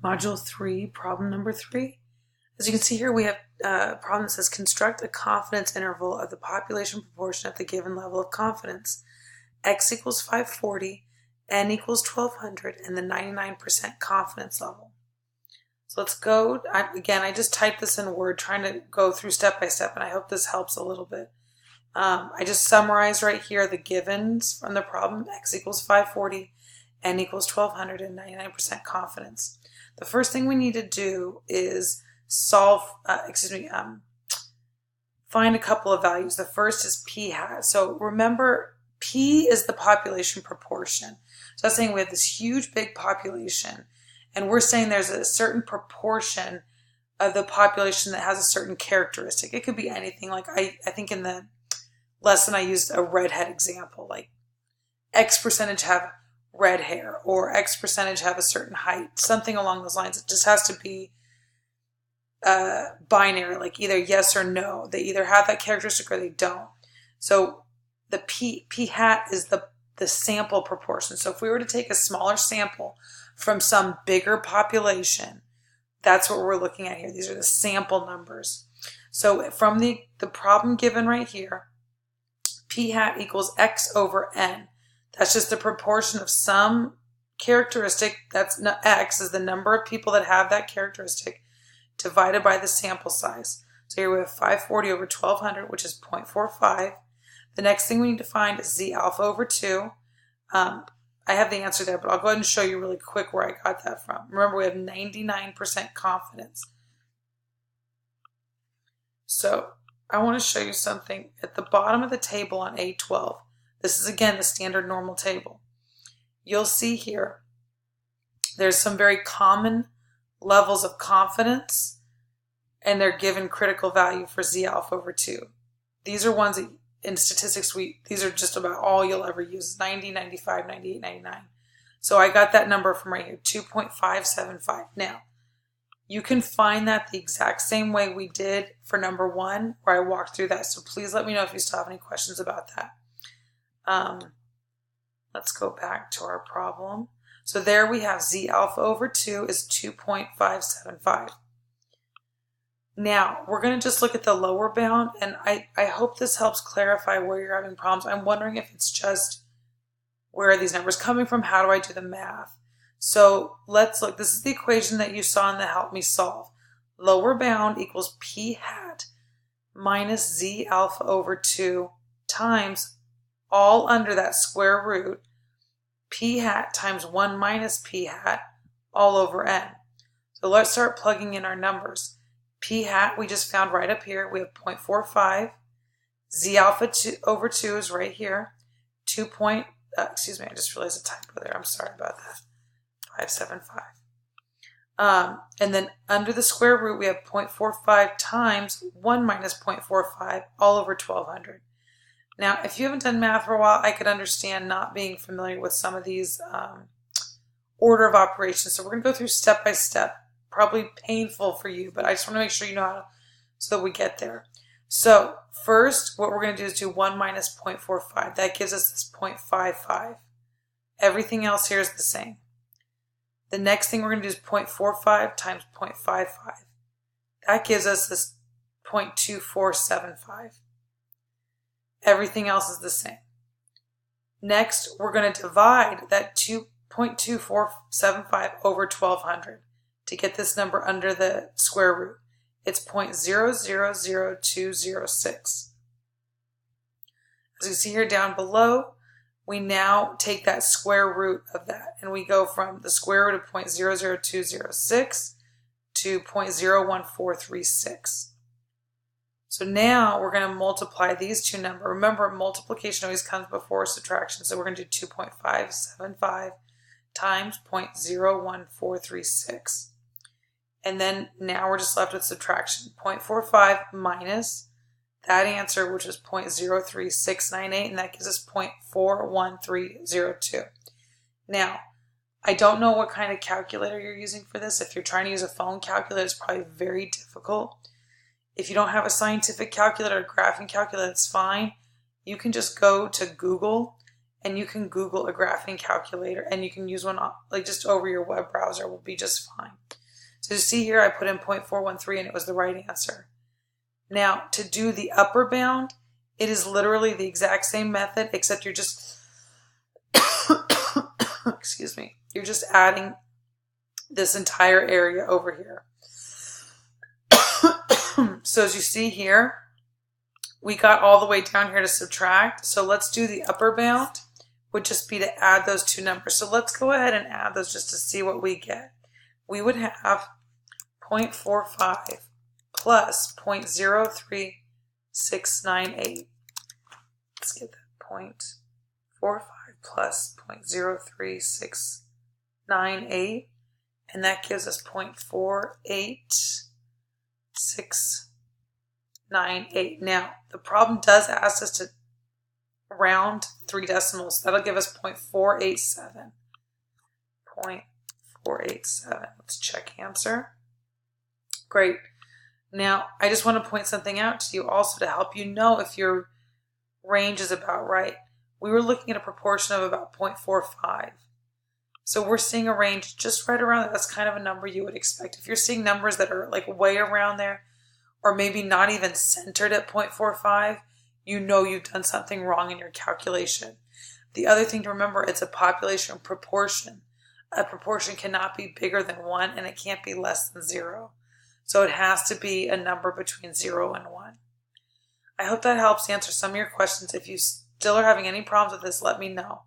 Module 3, problem number 3. As you can see here, we have a problem that says construct a confidence interval of the population proportion at the given level of confidence. X equals 540, N equals 1200, and the 99% confidence level. So let's go, again, I just typed this in Word, trying to go through step by step, and I hope this helps a little bit. I just summarized right here the givens from the problem. X equals 540, N equals 1200, and 99% confidence. The first thing we need to do is find a couple of values. The first is p hat. So remember, p is the population proportion. So that's saying we have this huge big population, and we're saying there's a certain proportion of the population that has a certain characteristic. It could be anything. Like I think in the lesson I used a redhead example, like X percentage have red hair, or X percentage have a certain height, something along those lines. It just has to be binary, like either yes or no. They either have that characteristic or they don't. So the P hat is the sample proportion. So if we were to take a smaller sample from some bigger population, that's what we're looking at here. These are the sample numbers. So from the problem given right here, P hat equals X over N. That's just the proportion of some characteristic. That's X is the number of people that have that characteristic divided by the sample size. So here we have 540 over 1200, which is 0.45. The next thing we need to find is Z alpha over 2. I have the answer there, but I'll go ahead and show you really quick where I got that from. Remember, we have 99% confidence. So I want to show you something at the bottom of the table on A12. This is, again, the standard normal table. You'll see here there's some very common levels of confidence, and they're given critical value for Z alpha over 2. These are ones that in statistics, these are just about all you'll ever use, 90, 95, 98, 99. So I got that number from right here, 2.575. Now, you can find that the exact same way we did for number 1, where I walked through that. So please let me know if you still have any questions about that. Let's go back to our problem. So there we have Z alpha over 2 is 2.575. Now, we're going to just look at the lower bound, and I hope this helps clarify where you're having problems. I'm wondering if it's just, where are these numbers coming from? How do I do the math? So let's look. This is the equation that you saw in the help me solve. Lower bound equals P hat minus Z alpha over 2 times all under that square root, P hat times 1 minus P hat all over N. So let's start plugging in our numbers. P hat we just found right up here. We have 0.45. Z alpha over 2 is right here. I just realized a typo there. I'm sorry about that. 575. And then under the square root, we have 0.45 times 1 minus 0.45 all over 1200. Now, if you haven't done math for a while, I could understand not being familiar with some of these order of operations. So we're going to go through step by step. Probably painful for you, but I just want to make sure you know how to, so that we get there. So first, what we're going to do is do 1 minus 0.45. That gives us this 0.55. Everything else here is the same. The next thing we're going to do is 0.45 times 0.55. That gives us this 0.2475. Everything else is the same. Next, we're going to divide that 2.2475 over 1200 to get this number under the square root. It's 0.000206. As you see here down below, we now take that square root of that, and we go from the square root of 0.000206 to 0.01436. So now we're going to multiply these two numbers. Remember, multiplication always comes before subtraction, so we're going to do 2.575 times 0.01436. And then now we're just left with subtraction. 0.45 minus that answer, which is 0.03698, and that gives us 0.41302. Now, I don't know what kind of calculator you're using for this. If you're trying to use a phone calculator, it's probably very difficult. If you don't have a scientific calculator or graphing calculator, that's fine. You can just go to Google and you can Google a graphing calculator, and you can use one like just over your web browser will be just fine. So you see here I put in 0.413 and it was the right answer. Now to do the upper bound, it is literally the exact same method, except you're just excuse me, you're just adding this entire area over here. So as you see here, we got all the way down here to subtract. So let's do the upper bound, would just be to add those two numbers. So let's go ahead and add those just to see what we get. We would have 0.45 plus 0.03698. Let's get that 0.45 plus 0.03698. And that gives us 0.48698. Now, the problem does ask us to round 3 decimals. That'll give us 0.487. 0.487. Let's check answer. Great. Now, I just want to point something out to you also to help you know if your range is about right. We were looking at a proportion of about 0.45. So we're seeing a range just right around that. That's kind of a number you would expect. If you're seeing numbers that are like way around there, or maybe not even centered at 0.45, you know you've done something wrong in your calculation. The other thing to remember, it's a population proportion. A proportion cannot be bigger than 1, and it can't be less than 0. So it has to be a number between 0 and 1. I hope that helps answer some of your questions. If you still are having any problems with this, let me know.